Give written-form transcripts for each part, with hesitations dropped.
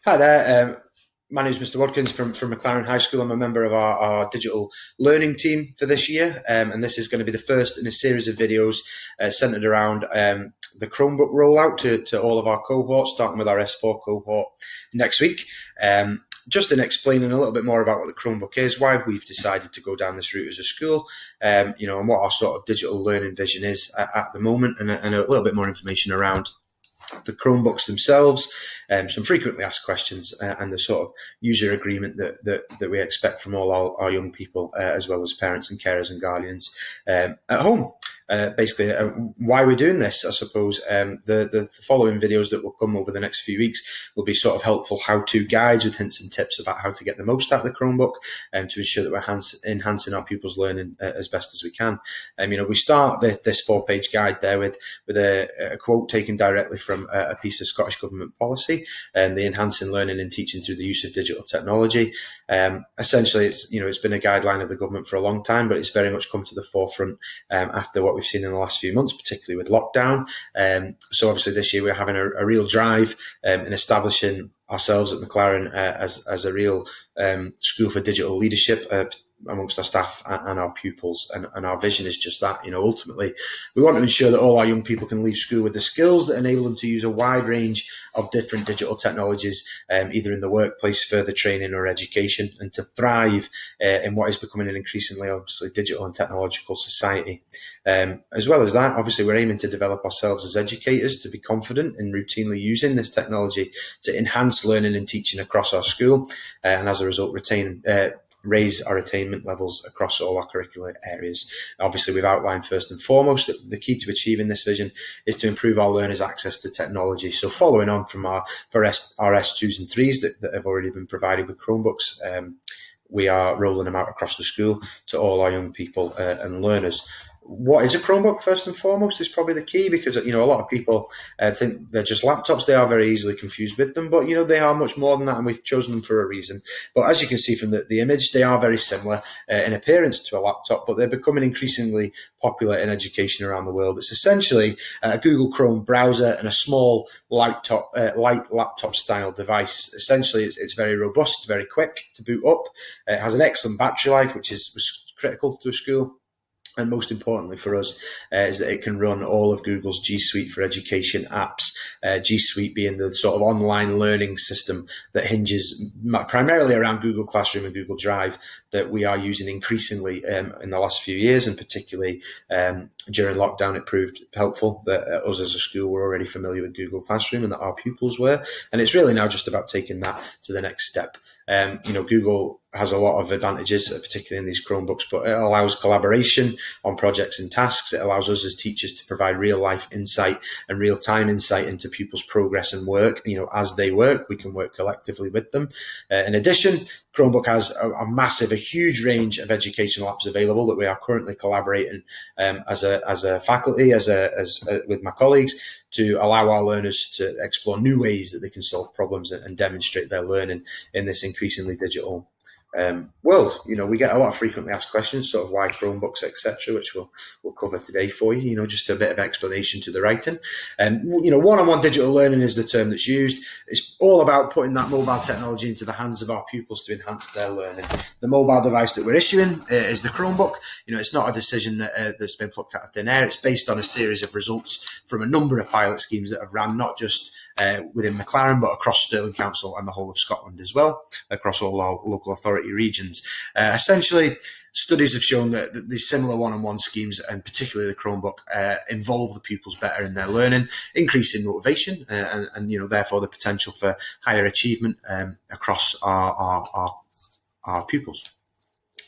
Hi there. My name is Mr. Watkins from McLaren High School. I'm a member of our digital learning team for this year, and this is going to be the first in a series of videos centered around the Chromebook rollout to all of our cohorts, starting with our S4 cohort next week. Just in explaining a little bit more about what the Chromebook is, why we've decided to go down this route as a school, and what our sort of digital learning vision is at the moment, and a little bit more information around the Chromebooks themselves, some frequently asked questions, and the sort of user agreement that we expect from all our young people, as well as parents and carers and guardians at home. Basically, why we're doing this, I suppose. The following videos that will come over the next few weeks will be sort of helpful how-to guides with hints and tips about how to get the most out of the Chromebook, to ensure that we're enhancing our pupils' learning as best as we can. We start this 4-page guide there with a quote taken directly from a piece of Scottish Government policy, the enhancing learning and teaching through the use of digital technology. Essentially, it's been a guideline of the government for a long time, but it's very much come to the forefront after what we've seen in the last few months, particularly with lockdown. So obviously this year we're having a real drive in establishing ourselves at McLaren as a real school for digital leadership amongst our staff and our pupils, and our vision is just that. Ultimately we want to ensure that all our young people can leave school with the skills that enable them to use a wide range of different digital technologies, either in the workplace, further training or education, and to thrive in what is becoming an increasingly obviously digital and technological society. As well as that, obviously we're aiming to develop ourselves as educators to be confident in routinely using this technology to enhance learning and teaching across our school, and as a result raise our attainment levels across all our curricular areas. Obviously, we've outlined first and foremost that the key to achieving this vision is to improve our learners' access to technology. So following on from our S2s and 3s that have already been provided with Chromebooks, we are rolling them out across the school to all our young people and learners. What is a Chromebook, first and foremost, is probably the key, because a lot of people think they're just laptops. They are very easily confused with them, but they are much more than that, and we've chosen them for a reason. But as you can see from the image, they are very similar in appearance to a laptop, but they're becoming increasingly popular in education around the world. It's essentially a Google Chrome browser and a small light laptop style device. Essentially, it's very robust, very quick to boot up. It has an excellent battery life, which was critical to a school. And most importantly for us is that it can run all of Google's G Suite for education apps, G Suite being the sort of online learning system that hinges primarily around Google Classroom and Google Drive, that we are using increasingly in the last few years, and particularly during lockdown. It proved helpful that us as a school were already familiar with Google Classroom, and that our pupils were, and it's really now just about taking that to the next step. Google has a lot of advantages, particularly in these Chromebooks, but it allows collaboration on projects and tasks. It allows us as teachers to provide real life insight and real time insight into pupils' progress and work. As they work, we can work collectively with them. In addition, Chromebook has a huge range of educational apps available that we are currently collaborating as a faculty, with my colleagues, to allow our learners to explore new ways that they can solve problems and demonstrate their learning in this increasingly digital world. We get a lot of frequently asked questions, sort of why Chromebooks, etc., which we'll cover today for you. Just a bit of explanation to the writing. One-on-one digital learning is the term that's used. It's all about putting that mobile technology into the hands of our pupils to enhance their learning. The mobile device that we're issuing is the Chromebook. It's not a decision that's been plucked out of thin air. It's based on a series of results from a number of pilot schemes that have ran not just within McLaren, but across Stirling Council and the whole of Scotland as well, across all our local authority regions. Essentially, studies have shown that these similar one-on-one schemes, and particularly the Chromebook, involve the pupils better in their learning, increasing motivation, and therefore the potential for higher achievement across our pupils.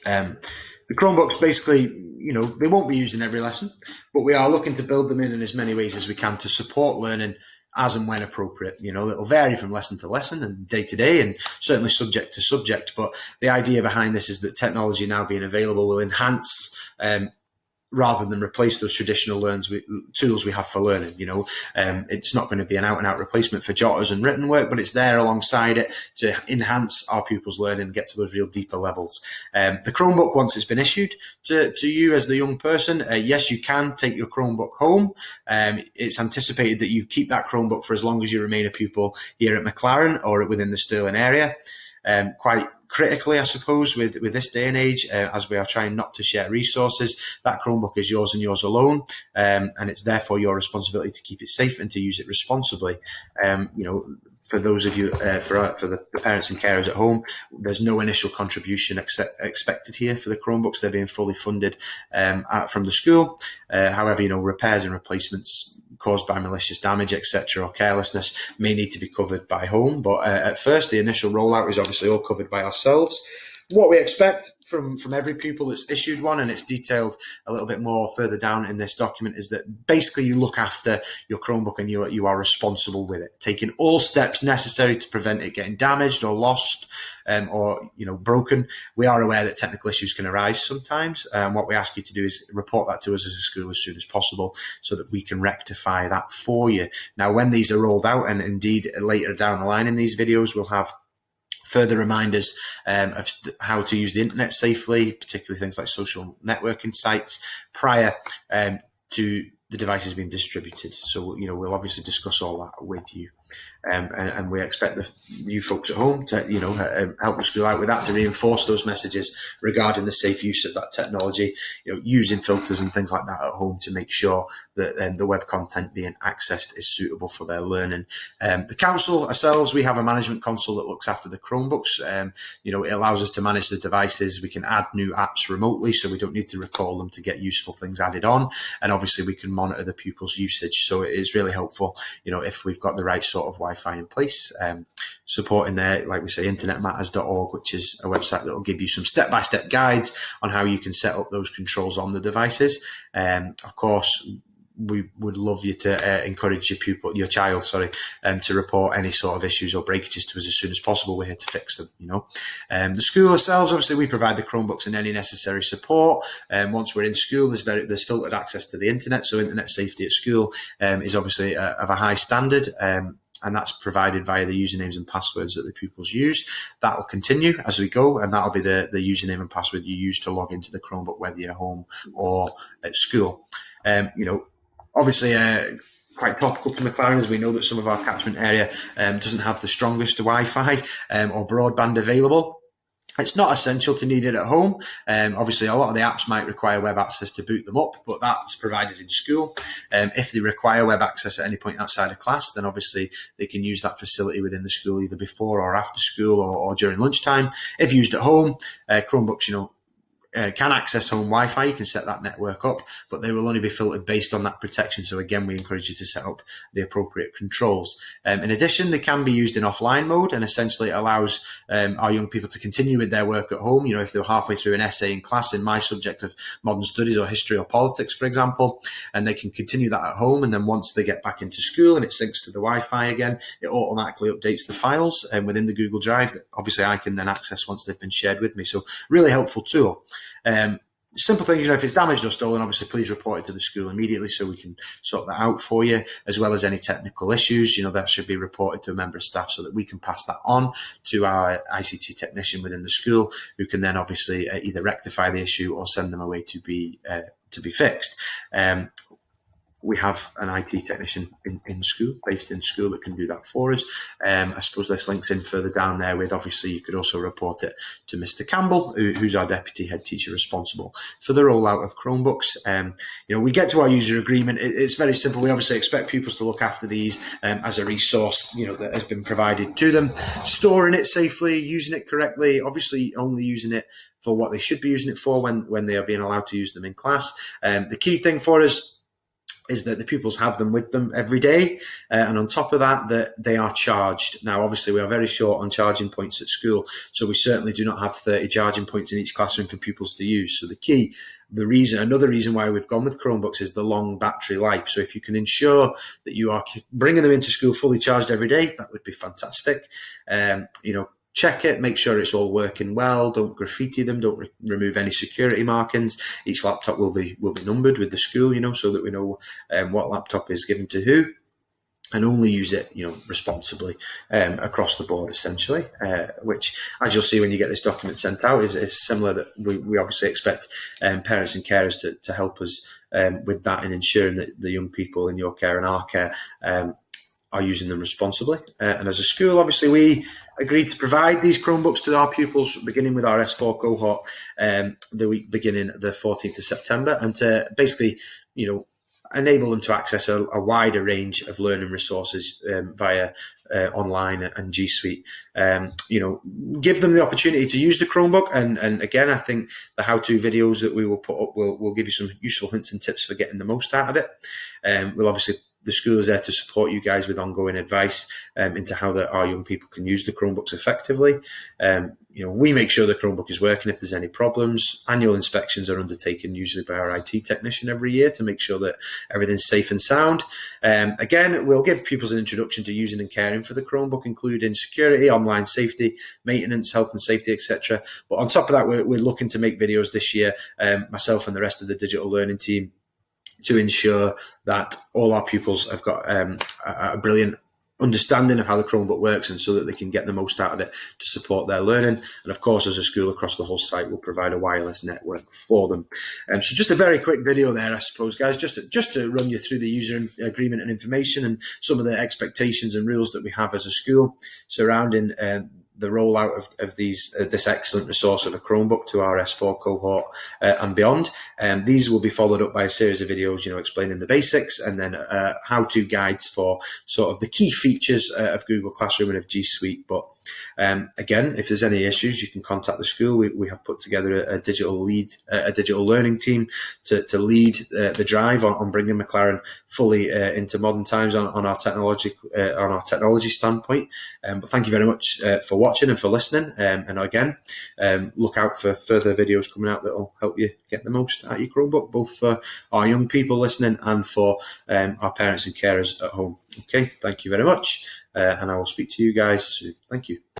The Chromebooks basically, they won't be used in every lesson, but we are looking to build them in as many ways as we can to support learning as and when appropriate. It'll vary from lesson to lesson and day to day, and certainly subject to subject. But the idea behind this is that technology now being available will enhance rather than replace those traditional tools we have for learning. It's not going to be an out-and-out replacement for jotters and written work, but it's there alongside it to enhance our pupils' learning and get to those real deeper levels. The Chromebook, once it's been issued to you as the young person, yes, you can take your Chromebook home. It's anticipated that you keep that Chromebook for as long as you remain a pupil here at McLaren or within the Stirling area. Quite critically, I suppose, with this day and age, as we are trying not to share resources, that Chromebook is yours and yours alone, and it's therefore your responsibility to keep it safe and to use it responsibly. For those of you, for the parents and carers at home, there's no initial contribution expected here for the Chromebooks. They're being fully funded from the school. However, repairs and replacements caused by malicious damage, etc., or carelessness may need to be covered by home. But at first, the initial rollout is obviously all covered by ourselves. What we expect from every pupil that's issued one, and it's detailed a little bit more further down in this document, is that basically you look after your Chromebook and you are responsible with it, taking all steps necessary to prevent it getting damaged or lost or broken. We are aware that technical issues can arise sometimes, and what we ask you to do is report that to us as a school as soon as possible so that we can rectify that for you. Now, when these are rolled out, and indeed later down the line in these videos, we'll have further reminders of how to use the internet safely, particularly things like social networking sites, prior to the devices being distributed. So, we'll obviously discuss all that with you. And we expect you folks at home to, help the school out with that, to reinforce those messages regarding the safe use of that technology, using filters and things like that at home to make sure that the web content being accessed is suitable for their learning. The council ourselves, we have a management console that looks after the Chromebooks. It allows us to manage the devices. We can add new apps remotely, so we don't need to recall them to get useful things added on. And obviously we can monitor the pupils' usage. So it is really helpful, if we've got the right sort of Wi-Fi in place. Supporting there, like we say, internetmatters.org, which is a website that will give you some step-by-step guides on how you can set up those controls on the devices. Of course, we would love you to encourage your child, to report any sort of issues or breakages to us as soon as possible. We're here to fix them, The school ourselves, obviously, we provide the Chromebooks and any necessary support. Once we're in school, there's filtered access to the internet, so internet safety at school is obviously of a high standard. And that's provided via the usernames and passwords that the pupils use. That will continue as we go, and that'll be the username and password you use to log into the Chromebook, whether you're home or at school. Obviously, quite topical to McLaren, as we know that some of our catchment area doesn't have the strongest Wi-Fi or broadband available. It's not essential to need it at home. Obviously, a lot of the apps might require web access to boot them up, but that's provided in school. If they require web access at any point outside of class, then obviously they can use that facility within the school either before or after school or during lunchtime. If used at home, Chromebooks, can access home Wi-Fi. You can set that network up, but they will only be filtered based on that protection. So again, we encourage you to set up the appropriate controls. In addition, they can be used in offline mode, and essentially it allows our young people to continue with their work at home. If they're halfway through an essay in class in my subject of modern studies or history or politics, for example, and they can continue that at home. And then once they get back into school and it syncs to the Wi-Fi again, it automatically updates the files within the Google Drive that obviously I can then access once they've been shared with me. So really helpful tool. Simple things, if it's damaged or stolen, obviously please report it to the school immediately so we can sort that out for you, as well as any technical issues. That should be reported to a member of staff so that we can pass that on to our ICT technician within the school, who can then obviously either rectify the issue or send them away to be fixed. We have an IT technician based in school that can do that for us. I suppose this links in further down there with, obviously, you could also report it to Mr. Campbell, who's our deputy head teacher responsible for the rollout of Chromebooks. We get to our user agreement. It's very simple. We obviously expect pupils to look after these as a resource, that has been provided to them, storing it safely, using it correctly, obviously only using it for what they should be using it for when they are being allowed to use them in class. The key thing for us is that the pupils have them with them every day, and on top of that they are charged. Now, obviously, we are very short on charging points at school, so we certainly do not have 30 charging points in each classroom for pupils to use. So another reason why we've gone with Chromebooks is the long battery life. So if you can ensure that you are bringing them into school fully charged every day, that would be fantastic. check it, make sure it's all working well. Don't graffiti them. Don't remove any security markings. Each laptop will be numbered with the school, so that we know what laptop is given to who. And only use it, responsibly across the board, essentially. Which, as you'll see when you get this document sent out, is similar. That we obviously expect parents and carers to help us with that, and ensuring that the young people in your care and our care are using them responsibly. And as a school, obviously, we agreed to provide these Chromebooks to our pupils, beginning with our S4 cohort the week beginning the 14th of September, and to basically, enable them to access a wider range of learning resources via online and G Suite. Give them the opportunity to use the Chromebook, and again, I think the how-to videos that we will put up will give you some useful hints and tips for getting the most out of it. We'll obviously, the school is there to support you guys with ongoing advice into how our young people can use the Chromebooks effectively. We make sure the Chromebook is working if there's any problems. Annual inspections are undertaken usually by our IT technician every year to make sure that everything's safe and sound. Again, we'll give pupils an introduction to using and caring for the Chromebook, including security, online safety, maintenance, health and safety, etc. But on top of that, we're looking to make videos this year, myself and the rest of the digital learning team, to ensure that all our pupils have got a brilliant understanding of how the Chromebook works, and so that they can get the most out of it to support their learning. And of course, as a school across the whole site, we'll provide a wireless network for them. So just a very quick video there, I suppose, guys, just to run you through the user agreement and information, and some of the expectations and rules that we have as a school surrounding the rollout of this excellent resource of a Chromebook to our S4 cohort and beyond. These will be followed up by a series of videos, explaining the basics, and then how-to guides for sort of the key features of Google Classroom and of G Suite. But again, if there's any issues, you can contact the school. We have put together a digital learning team to lead the drive on bringing McLaren fully into modern times on our technology standpoint. But thank you very much for watching and for listening, and again, look out for further videos coming out that will help you get the most out of your Chromebook, both for our young people listening and for our parents and carers at home. Okay, thank you very much, and I will speak to you guys soon. Thank you.